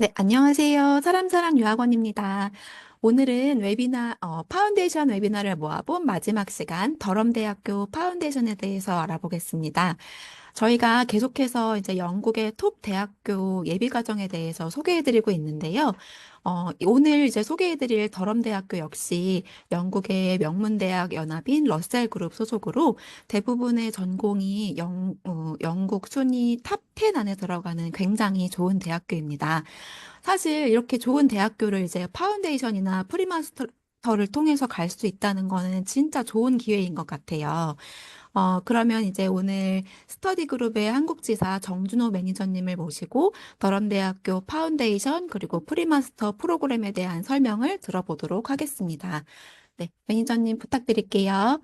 네, 안녕하세요. 사람사랑 유학원입니다. 오늘은 파운데이션 웨비나를 모아본 마지막 시간, 더럼대학교 파운데이션에 대해서 알아보겠습니다. 저희가 계속해서 이제 영국의 톱 대학교 예비 과정에 대해서 소개해드리고 있는데요. 오늘 이제 소개해드릴 더럼대학교 역시 영국의 명문대학 연합인 러셀 그룹 소속으로 대부분의 전공이 영국 순위 탑 10 안에 들어가는 굉장히 좋은 대학교입니다. 사실 이렇게 좋은 대학교를 이제 파운데이션이나 프리마스터를 통해서 갈 수 있다는 거는 진짜 좋은 기회인 것 같아요. 그러면 이제 오늘 스터디 그룹의 한국지사 정준호 매니저님을 모시고 더럼대학교 파운데이션 그리고 프리마스터 프로그램에 대한 설명을 들어보도록 하겠습니다. 네, 매니저님 부탁드릴게요.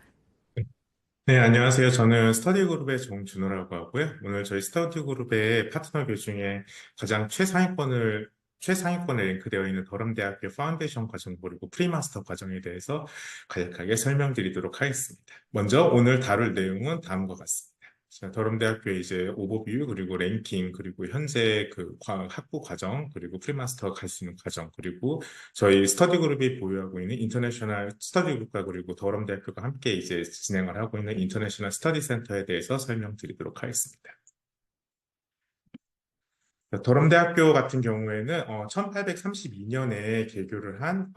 네, 안녕하세요. 저는 스터디 그룹의 정준호라고 하고요. 오늘 저희 스터디 그룹의 파트너교 중에 가장 최상위권에 랭크되어 있는 더럼대학교 파운데이션 과정 그리고 프리마스터 과정에 대해서 간략하게 설명드리도록 하겠습니다. 먼저 오늘 다룰 내용은 다음과 같습니다. 자, 더럼대학교의 이제 오버뷰 그리고 랭킹 그리고 현재 학부 과정 그리고 프리마스터 갈 수 있는 과정 그리고 저희 스터디 그룹이 보유하고 있는 인터내셔널 스터디 그룹과 그리고 더럼대학교가 함께 이제 진행을 하고 있는 인터내셔널 스터디 센터에 대해서 설명드리도록 하겠습니다. 더럼대학교 같은 경우에는 1832년에 개교를 한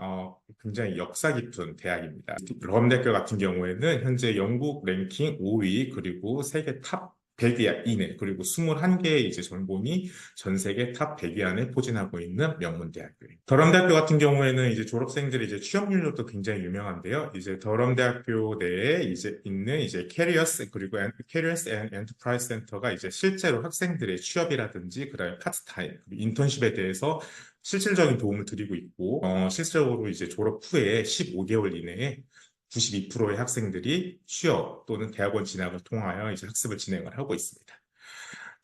굉장히 역사 깊은 대학입니다. 더럼대학교 같은 경우에는 현재 영국 랭킹 5위 그리고 세계 탑 100위 이내 그리고 21개의 이제 전공이 전 세계 탑 100위 안에 포진하고 있는 명문대학교입니다. 더럼대학교 같은 경우에는 이제 졸업생들이 이제 취업률로도 굉장히 유명한데요. 이제 더럼대학교 내에 이제 있는 이제 캐리어스 앤 엔터프라이즈 센터가 이제 실제로 학생들의 취업이라든지 그다음에 파트타임, 인턴십에 대해서 실질적인 도움을 드리고 있고 실질적으로 이제 졸업 후에 15개월 이내에 92%의 학생들이 취업 또는 대학원 진학을 통하여 이제 학습을 진행을 하고 있습니다.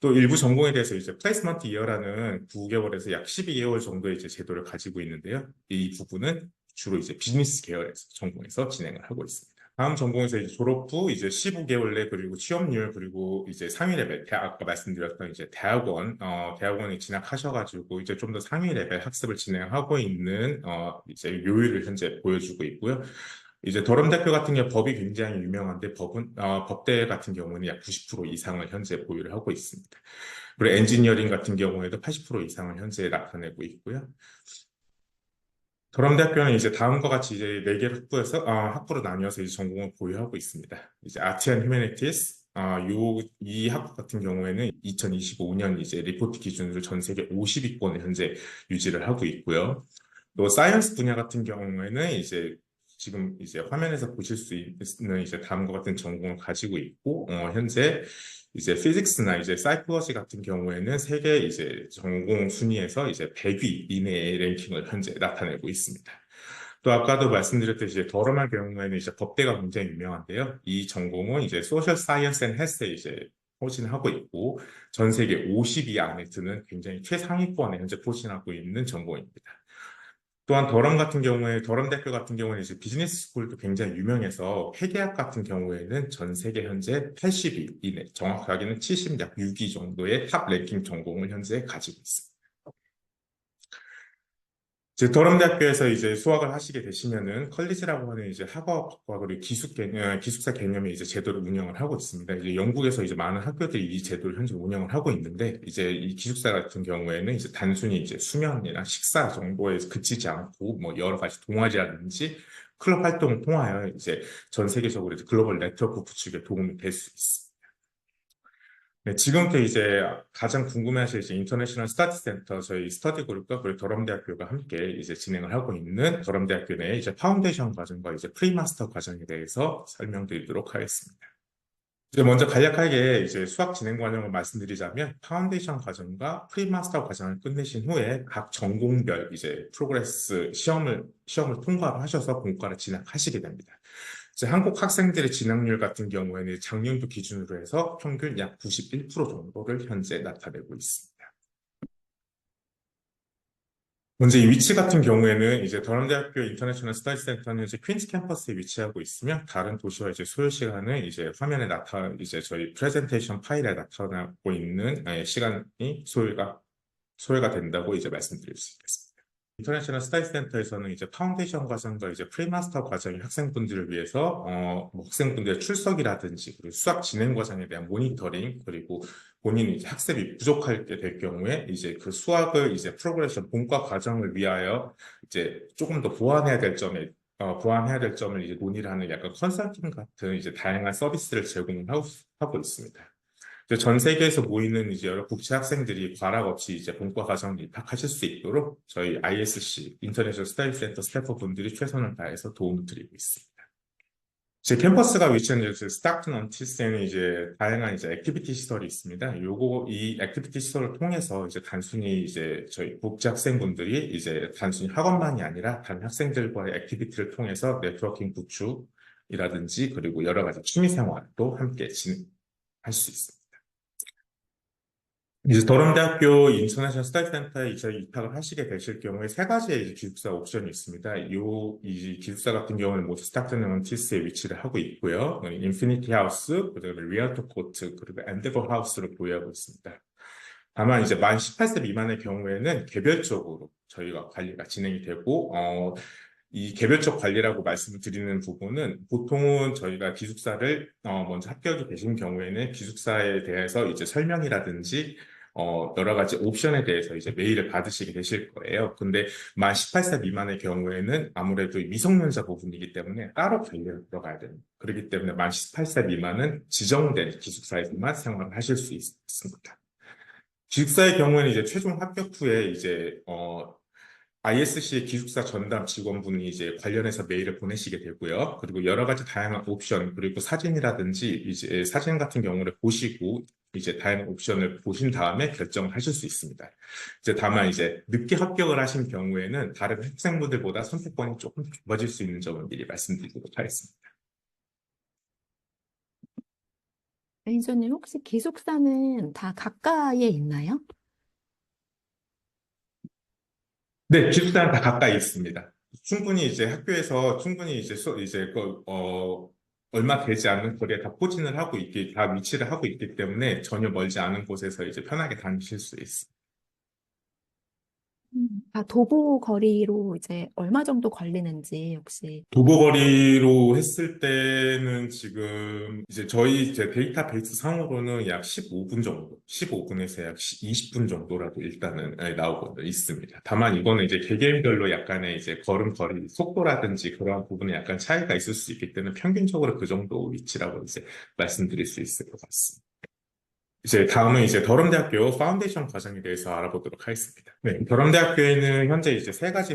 또 일부 전공에 대해서 이제 플레이스먼트 이어라는 9개월에서 약 12개월 정도의 이제 제도를 가지고 있는데요. 이 부분은 주로 이제 비즈니스 계열에서 전공에서 진행을 하고 있습니다. 다음 전공에서 이제 졸업 후 이제 15개월 내 그리고 취업률 그리고 이제 상위 레벨 아까 말씀드렸던 이제 대학원에 진학하셔가지고 이제 좀 더 상위 레벨 학습을 진행하고 있는 이제 요율을 현재 보여주고 있고요. 이제 더럼대학교 같은 경우 법이 굉장히 유명한데 법대 같은 경우는 약 90% 이상을 현재 보유를 하고 있습니다. 그리고 엔지니어링 같은 경우에도 80% 이상을 현재 나타내고 있고요. 더럼대학교는 이제 다음과 같이 이제 네 개 학부로 나뉘어서 이제 전공을 보유하고 있습니다. 이제 아트 앤 휴머니티스, 이 학부 같은 경우에는 2025년 이제 리포트 기준으로 전 세계 50위권을 현재 유지를 하고 있고요. 또 사이언스 분야 같은 경우에는 이제 지금 이제 화면에서 보실 수 있는 이제 다음과 같은 전공을 가지고 있고, 현재 이제 피직스나 이제 사이콜로지 같은 경우에는 세계 이제 전공 순위에서 이제 100위 이내의 랭킹을 현재 나타내고 있습니다. 또 아까도 말씀드렸듯이 이제 더러말 경우에는 이제 법대가 굉장히 유명한데요. 이 전공은 이제 소셜 사이언스 앤 헬스에 이제 포진하고 있고 전 세계 50위 안에 드는 굉장히 최상위권에 현재 포진하고 있는 전공입니다. 또한 더럼대학교 같은 경우는 이제 비즈니스 스쿨도 굉장히 유명해서 회계학 같은 경우에는 전 세계 현재 80위 이내, 정확하게는 70약 6위 정도의 탑 랭킹 전공을 현재 가지고 있습니다. 이제 더럼대학교에서 이제 수학을 하시게 되시면은 컬리지라고 하는 이제 학업과 그리고 기숙사 개념의 이제 제도를 운영을 하고 있습니다. 이제 영국에서 이제 많은 학교들이 이 제도를 현재 운영을 하고 있는데 이제 이 기숙사 같은 경우에는 이제 단순히 이제 수면이나 식사 정도에 그치지 않고 뭐 여러 가지 동아리라든지 클럽 활동을 통하여 이제 전 세계적으로 이제 글로벌 네트워크 구축에 도움이 될 수 있습니다. 네, 지금부터 이제 가장 궁금해하실 이제 인터내셔널 스터디 센터 저희 스터디 그룹과 그리고 더럼대학교가 함께 이제 진행을 하고 있는 더럼대학교 내 이제 파운데이션 과정과 이제 프리마스터 과정에 대해서 설명드리도록 하겠습니다. 이제 먼저 간략하게 이제 수학 진행 과정을 말씀드리자면 파운데이션 과정과 프리마스터 과정을 끝내신 후에 각 전공별 이제 프로그레스 시험을 통과를 하셔서 본과를 진학하시게 됩니다. 이제 한국 학생들의 진학률 같은 경우에는 작년도 기준으로 해서 평균 약 91% 정도를 현재 나타내고 있습니다. 먼저 이 위치 같은 경우에는 이제 더럼대학교 인터내셔널 스터디 센터는 이제 퀸즈 캠퍼스에 위치하고 있으며 다른 도시와 이제 소요 시간은 이제 이제 저희 프레젠테이션 파일에 나타나고 있는 시간이 소외가 된다고 이제 말씀드릴 수 있겠습니다. 인터내셔널 스터디 센터에서는 이제 파운데이션 과정과 이제 프리마스터 과정의 학생분들을 위해서 뭐 학생분들의 출석이라든지 그리고 수학 진행 과정에 대한 모니터링 그리고 본인이 이제 학습이 부족할 때 될 경우에 이제 그 수학을 이제 프로그레션 본과 과정을 위하여 이제 조금 더 보완해야 될 점을 이제 논의를 하는 약간 컨설팅 같은 이제 다양한 서비스를 제공하고 있습니다. 이제 전 세계에서 모이는 이제 여러 국제 학생들이 과락 없이 이제 본과 과정에 입학하실 수 있도록 저희 ISC, 인터내셔널 스터디 센터 스태프분들이 최선을 다해서 도움을 드리고 있습니다. 제 캠퍼스가 위치한 이제 스타크ton 언티스에는 이제 다양한 이제 액티비티 시설이 있습니다. 이 액티비티 시설을 통해서 이제 단순히 이제 저희 국제 학생분들이 이제 단순히 학업만이 아니라 다른 학생들과의 액티비티를 통해서 네트워킹 구축이라든지 그리고 여러 가지 취미 생활도 함께 진행할 수 있습니다. 이제 더럼대학교 인터내셔널 스터디 센터에 이제 입학을 하시게 되실 경우에 세 가지의 이제 기숙사 옵션이 있습니다. 이 기숙사 같은 경우는 모두 스타크ton 언티스에 위치를 하고 있고요. 인피니티 하우스, 그다음에 리얼토 코트, 그리고 엔데버 하우스를 보유하고 있습니다. 다만 이제 만 18세 미만의 경우에는 개별적으로 저희가 관리가 진행이 되고, 이 개별적 관리라고 말씀을 드리는 부분은 보통은 저희가 기숙사를 먼저 합격이 되신 경우에는 기숙사에 대해서 이제 설명이라든지 여러 가지 옵션에 대해서 이제 메일을 받으시게 되실 거예요. 근데 만 18세 미만의 경우에는 아무래도 미성년자 부분이기 때문에 따로 관리를 들어가야 됩니다. 그렇기 때문에 만 18세 미만은 지정된 기숙사에서만 생활을 하실 수 있습니다. 기숙사의 경우에는 이제 최종 합격 후에 이제 ISC의 기숙사 전담 직원분이 이제 관련해서 메일을 보내시게 되고요. 그리고 여러 가지 다양한 옵션, 그리고 사진이라든지 이제 사진 같은 경우를 보시고 이제 다양한 옵션을 보신 다음에 결정을 하실 수 있습니다. 이제 다만 이제 늦게 합격을 하신 경우에는 다른 학생분들보다 선택권이 조금 좁아질 수 있는 점을 미리 말씀드리도록 하겠습니다. 매니저님, 혹시 기숙사는 다 가까이에 있나요? 네, 기숙사는 다 가까이 있습니다. 충분히 이제 학교에서 충분히 얼마 되지 않는 거리에 다 포진을 다 위치를 하고 있기 때문에 전혀 멀지 않은 곳에서 이제 편하게 다니실 수 있습니다. 도보 거리로 이제 얼마 정도 걸리는지 혹시. 도보거리로 했을 때는 지금 이제 저희 이제 데이터베이스 상으로는 약 15분 정도, 15분에서 약 20분 정도라도 일단은 나오고 있습니다. 다만 이거는 이제 개개인별로 약간의 이제 걸음거리 속도라든지 그런 부분에 약간 차이가 있을 수 있기 때문에 평균적으로 그 정도 위치라고 이제 말씀드릴 수 있을 것 같습니다. 이제 다음은 이제 더럼대학교 파운데이션 과정에 대해서 알아보도록 하겠습니다. 네, 더럼대학교에는 현재 이제 세 가지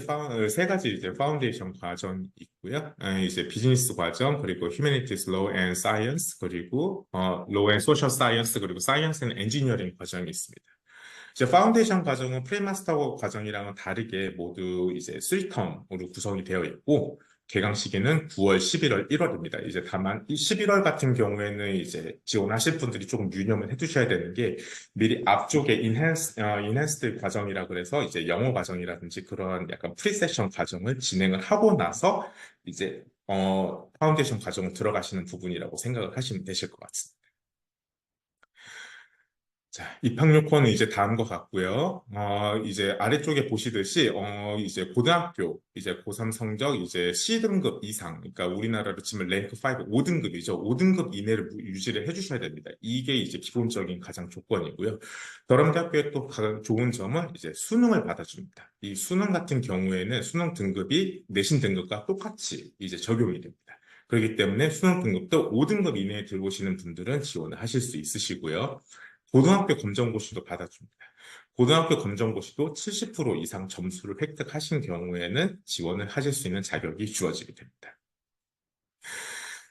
이제 파운데이션 과정이 있고요. 이제 비즈니스 과정, 그리고 Humanities, Law and Science, 그리고 Law and Social Science, 그리고 Science and Engineering 과정이 있습니다. 이제 파운데이션 과정은 프리마스터 과정이랑은 다르게 모두 이제 3텀으로 구성이 되어 있고, 개강 시기는 9월, 11월, 1월입니다. 이제 다만 이 11월 같은 경우에는 이제 지원하실 분들이 조금 유념을 해두셔야 되는 게 미리 앞쪽에 인핸스드 과정이라 그래서 이제 영어 과정이라든지 그런 약간 프리세션 과정을 진행을 하고 나서 이제 파운데이션 과정을 들어가시는 부분이라고 생각을 하시면 되실 것 같습니다. 자, 입학 요건은 이제 다음과 같고요. 이제 아래쪽에 보시듯이, 이제 고등학교, 이제 고3 성적, 이제 C등급 이상, 그러니까 우리나라로 치면 랭크 5, 5등급이죠. 5등급 이내를 유지를 해주셔야 됩니다. 이게 이제 기본적인 가장 조건이고요. 더럼대학교의 또 가장 좋은 점은 이제 수능을 받아줍니다. 이 수능 같은 경우에는 수능 등급이 내신 등급과 똑같이 이제 적용이 됩니다. 그렇기 때문에 수능 등급도 5등급 이내에 들어오시는 분들은 지원을 하실 수 있으시고요. 고등학교 검정고시도 받아줍니다. 고등학교 검정고시도 70% 이상 점수를 획득하신 경우에는 지원을 하실 수 있는 자격이 주어지게 됩니다.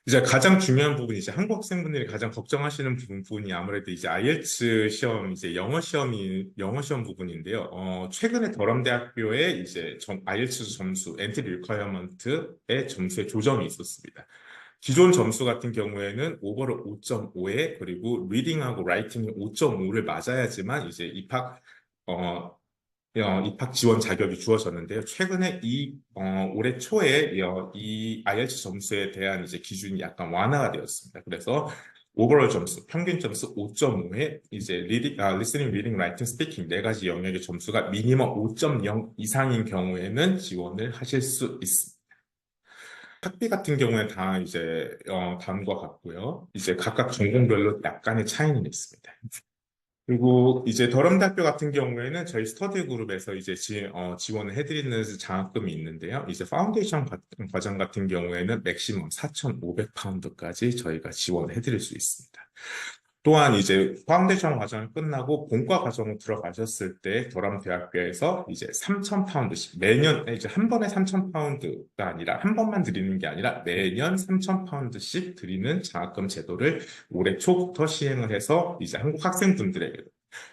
이제 가장 중요한 부분이 이제 한국 학생분들이 가장 걱정하시는 부분이 아무래도 이제 IELTS 시험, 이제 영어 시험 부분인데요. 최근에 더럼대학교에 이제 IELTS 점수, 엔트리 리ኳ어먼트의 점수에 조정이 있었습니다. 기존 점수 같은 경우에는 오버를 5.5에 그리고 리딩하고 라이팅이 5.5를 맞아야지만 이제 입학 지원 자격이 주어졌는데요. 최근에 올해 초에 이 IELTS 점수에 대한 이제 기준이 약간 완화가 되었습니다. 그래서 오버롤 점수, 평균 점수 5.5에 이제 리스닝, 리딩, 라이팅, 스피킹 네 가지 영역의 점수가 미니멈 5.0 이상인 경우에는 지원을 하실 수 있습니다. 학비 같은 경우에 다 이제 다음과 같고요. 이제 각각 전공별로 약간의 차이는 있습니다. 그리고 이제 더럼대학교 같은 경우에는 저희 스터디 그룹에서 이제 지원을 해드리는 장학금이 있는데요. 이제 파운데이션 과정 같은 경우에는 맥시멈 4,500파운드까지 저희가 지원을 해드릴 수 있습니다. 또한 이제 파운데이션 과정을 끝나고 본과 과정을 들어가셨을 때 더럼 대학교에서 이제 3,000파운드씩 매년 이제 한 번에 3,000파운드가 아니라 한 번만 드리는 게 아니라 매년 3,000파운드씩 드리는 장학금 제도를 올해 초부터 시행을 해서 이제 한국 학생분들에게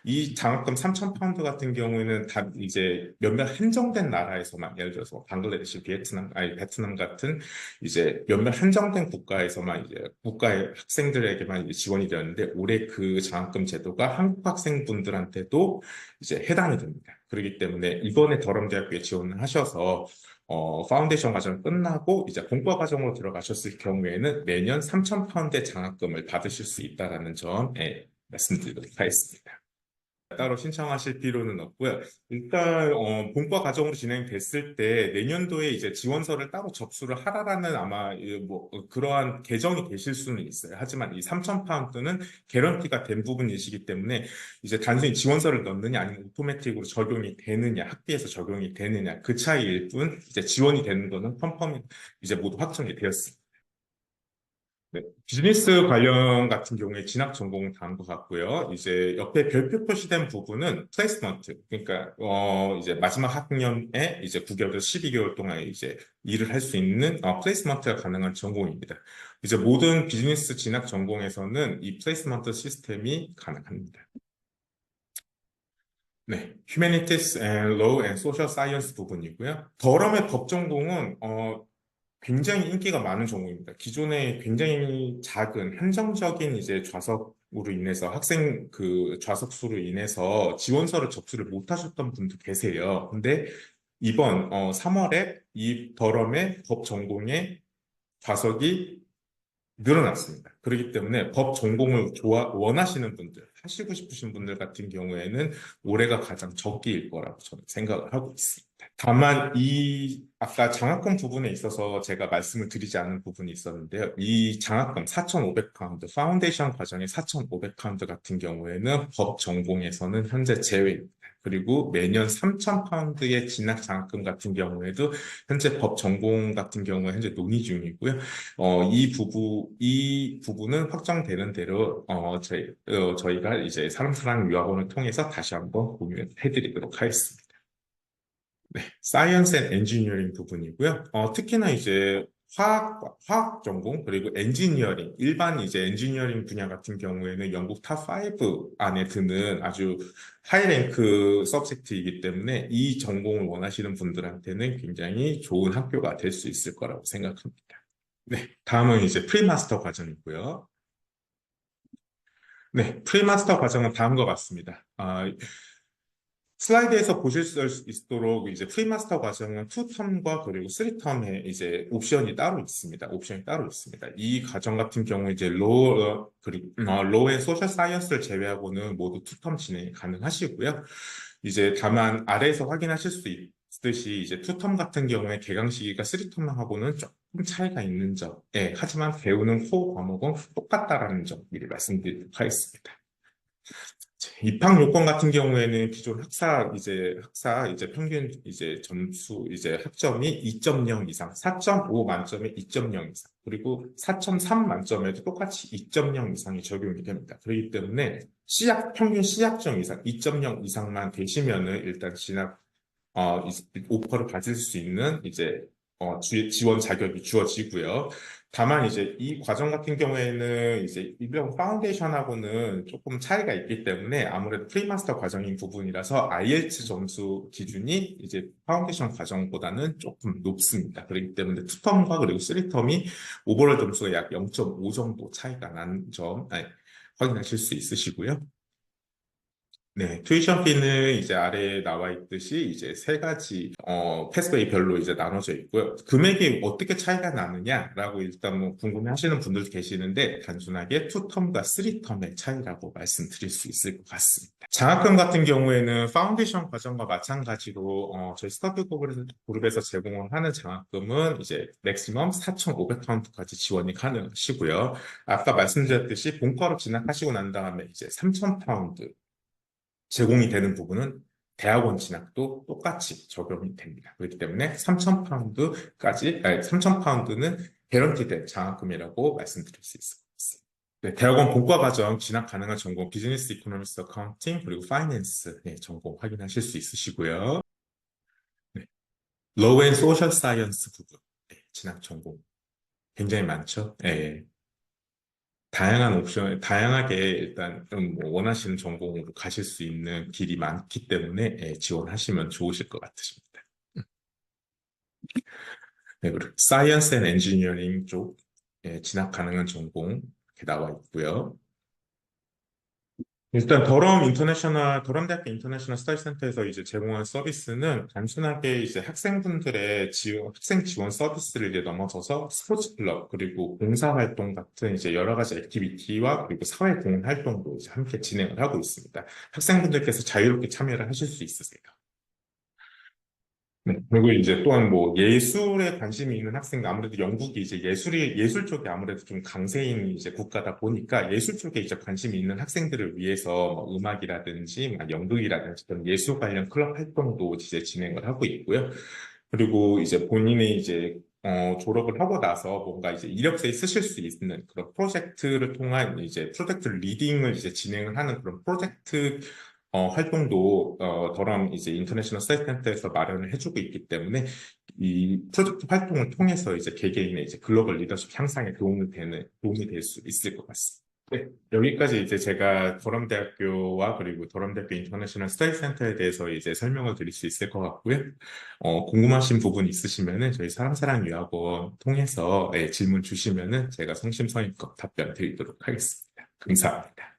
이 장학금 3,000파운드 같은 경우에는 다 이제 몇몇 한정된 나라에서만 예를 들어서 방글라데시, 베트남 같은 이제 몇몇 한정된 국가에서만 이제 국가의 학생들에게만 이제 지원이 되었는데 올해 그 장학금 제도가 한국 학생분들한테도 이제 해당이 됩니다. 그렇기 때문에 이번에 더럼대학교에 지원을 하셔서 파운데이션 과정 끝나고 이제 본과 과정으로 들어가셨을 경우에는 매년 3,000파운드의 장학금을 받으실 수 있다라는 점 말씀드리도록 하겠습니다. 따로 신청하실 필요는 없고요. 일단 본과 과정으로 진행됐을 때 내년도에 이제 지원서를 따로 접수를 하라라는 아마 그러한 개정이 되실 수는 있어요. 하지만 이 3,000파운드는 개런티가 된 부분이시기 때문에 이제 단순히 지원서를 넣느냐 아니면 오토매틱으로 적용이 되느냐 학비에서 적용이 되느냐 그 차이일 뿐 이제 지원이 되는 거는 펌펌이 이제 모두 확정이 되었습니다. 네, 비즈니스 관련 같은 경우에 진학 전공은 다른 것 같고요. 이제 옆에 별표 표시된 부분은 플레이스먼트. 그러니까 이제 마지막 학년에 이제 9개월에서 12개월 동안 이제 일을 할 수 있는 플레이스먼트가 가능한 전공입니다. 이제 모든 비즈니스 진학 전공에서는 이 플레이스먼트 시스템이 가능합니다. 네, Humanities and Law and Social Science 부분이고요. 더럼의 법 전공은 굉장히 인기가 많은 종목입니다. 기존에 굉장히 작은 한정적인 이제 좌석으로 인해서 학생 그 좌석 수로 인해서 지원서를 접수를 못 하셨던 분도 계세요. 근데 이번 3월에 이 더럼의 법 전공의 좌석이 늘어났습니다. 그렇기 때문에 법 전공을 원하시는 분들, 하시고 싶으신 분들 같은 경우에는 올해가 가장 적기일 거라고 저는 생각을 하고 있습니다. 다만 아까 장학금 부분에 있어서 제가 말씀을 드리지 않은 부분이 있었는데요. 이 장학금 4,500파운드, 파운데이션 과정의 4,500파운드 같은 경우에는 법 전공에서는 현재 제외입니다. 그리고 매년 3,000파운드의 진학 장학금 같은 경우에도 현재 법 전공 같은 경우에 현재 논의 중이고요. 이 부분은 확정되는 대로 저희가 이제 사람사랑 유학원을 통해서 다시 한번 공유해드리도록 하겠습니다. 네, 사이언스 앤 엔지니어링 부분이고요. 특히나 이제 화학 전공 그리고 엔지니어링 일반 이제 엔지니어링 분야 같은 경우에는 영국 탑5 안에 드는 아주 하이랭크 서브젝트이기 때문에 이 전공을 원하시는 분들한테는 굉장히 좋은 학교가 될 수 있을 거라고 생각합니다. 네, 다음은 이제 프리마스터 과정이고요. 네, 프리마스터 과정은 다음과 같습니다. 슬라이드에서 보실 수 있도록 이제 프리마스터 과정은 2텀과 그리고 3텀의 이제 옵션이 따로 있습니다. 옵션이 따로 있습니다. 이 과정 같은 경우 이제 로우 앤 소셜 사이언스를 제외하고는 모두 2텀 진행이 가능하시고요. 이제 다만 아래에서 확인하실 수 있듯이 이제 2텀 같은 경우에 개강 시기가 3텀하고는 조금 차이가 있는 점. 예, 하지만 배우는 코어 과목은 똑같다라는 점 미리 말씀드리도록 하겠습니다. 입학 요건 같은 경우에는 기존 학사 이제 평균 이제 점수 이제 학점이 2.0 이상, 4.5 만점에 2.0 이상, 그리고 4.3 만점에도 똑같이 2.0 이상이 적용이 됩니다. 그렇기 때문에 평균 시약점 이상 2.0 이상만 되시면은 일단 오퍼를 받을 수 있는 이제 지원 자격이 주어지고요. 다만 이제 이 과정 같은 경우에는 이제 일명 파운데이션하고는 조금 차이가 있기 때문에 아무래도 프리마스터 과정인 부분이라서 IELTS 점수 기준이 이제 파운데이션 과정보다는 조금 높습니다. 그렇기 때문에 2텀과 그리고 3텀이 오버롤 점수가 약 0.5 정도 차이가 나는 점 확인하실 수 있으시고요. 네, 튜이션 피는 이제 아래에 나와 있듯이 이제 세 가지 패스웨이별로 이제 나눠져 있고요. 금액이 어떻게 차이가 나느냐라고 일단 뭐 궁금해하시는 분들도 계시는데 단순하게 투텀과 쓰리텀의 차이라고 말씀드릴 수 있을 것 같습니다. 장학금 같은 경우에는 파운데이션 과정과 마찬가지로 저희 스터디 그룹에서 제공을 하는 장학금은 이제 맥시멈 4,500파운드까지 지원이 가능하시고요. 아까 말씀드렸듯이 본과로 진학하시고 난 다음에 이제 3,000파운드 제공이 되는 부분은 대학원 진학도 똑같이 적용이 됩니다. 그렇기 때문에 3,000파운드까지, 아니, 3,000파운드는 개런티된 장학금이라고 말씀드릴 수 있을 것 같습니다. 네, 대학원 본과 과정 진학 가능한 전공 비즈니스 이코노미스 어카운팅 그리고 파이낸스 전공 확인하실 수 있으시고요. 네, 로우 앤 소셜 사이언스 부분 진학 전공 굉장히 많죠. 다양한 옵션, 다양하게 일단 뭐 원하시는 전공으로 가실 수 있는 길이 많기 때문에 지원하시면 좋으실 것 같으십니다. 네, 그리고 사이언스 앤 엔지니어링 쪽 진학 가능한 전공 이렇게 나와 있고요. 일단 더럼대학교 인터내셔널 스터디 센터에서 이제 제공한 서비스는 단순하게 이제 학생분들의 학생 지원 서비스를 이제 넘어서서 스포츠 클럽 그리고 봉사활동 같은 이제 여러 가지 액티비티와 그리고 사회 공헌 활동도 이제 함께 진행을 하고 있습니다. 학생분들께서 자유롭게 참여를 하실 수 있으세요. 네. 그리고 이제 또한 뭐 예술에 관심이 있는 학생, 아무래도 영국이 이제 예술 쪽에 아무래도 좀 강세인 이제 국가다 보니까 예술 쪽에 이제 관심이 있는 학생들을 위해서 뭐 음악이라든지 뭐 연극이라든지 그런 예술 관련 클럽 활동도 이제 진행을 하고 있고요. 그리고 이제 본인이 이제 졸업을 하고 나서 뭔가 이제 이력서에 쓰실 수 있는 그런 프로젝트를 통한 이제 프로젝트 리딩을 이제 진행을 하는 그런 프로젝트 활동도 더럼 이제 인터내셔널 스터디 센터에서 마련을 해주고 있기 때문에 이 프로젝트 활동을 통해서 이제 개개인의 이제 글로벌 리더십 향상에 도움이 될 수 있을 것 같습니다. 네, 여기까지 이제 제가 더럼대학교와 그리고 더럼대학교 인터내셔널 스터디 센터에 대해서 이제 설명을 드릴 수 있을 것 같고요. 궁금하신 부분 있으시면은 저희 사람사랑유학원 통해서 질문 주시면은 제가 성심성의껏 답변 드리도록 하겠습니다. 감사합니다.